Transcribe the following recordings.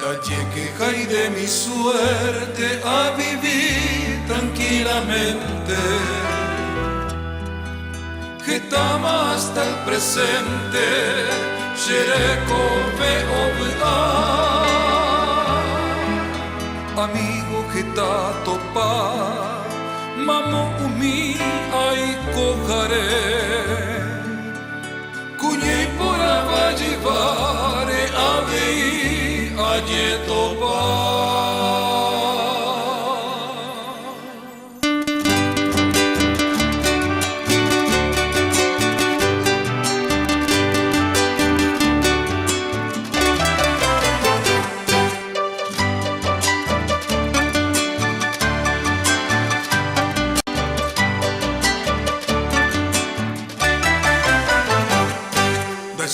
Dalle queja y de mi suerte a vivir tranquilamente. Que tama hasta el presente, Shereko veo amigo que ta topa, mamo umi ay kohare. Kuñei pora va llevare avei aye topa.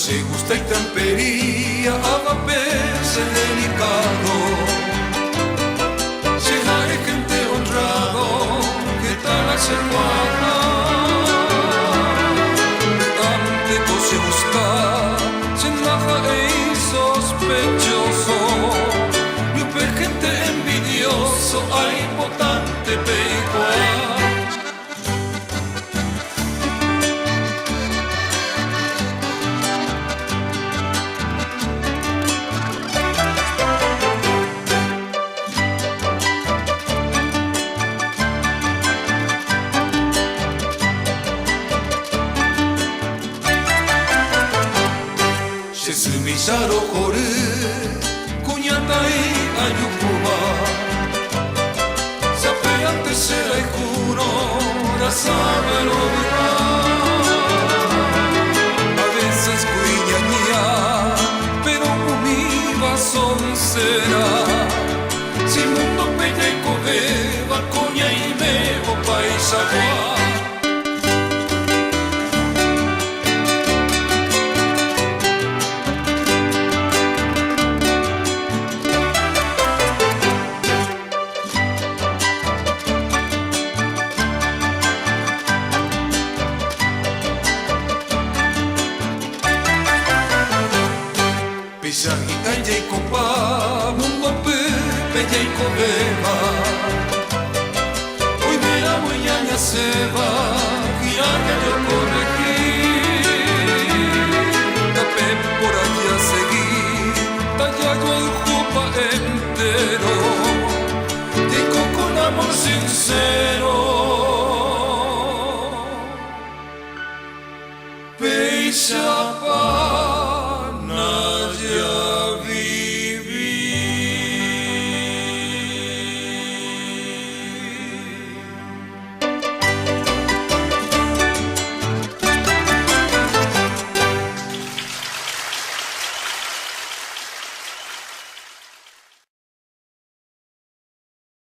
Se gusta y tempería, agapese delicado. Se hay gente honrado, que tal hacer guarda. Ante todo se gusta, se enlaja e sospechoso. Y un gente envidioso, hay potente peigual. Saro kore, kuñatai ayukuba. Sape antes era y juro, la sabe lo a veces cuiñaña, pero umiva son será. Si mundo pella y cobeba, coña y mebo paisagua. Pisagi kaya kopa, mundo pepe ya kobeba. Hoy me la voy a seba, giaga yo corregir. Tapé por allá seguir, tallado el jupa entero. Digo con amor sincero. Peisa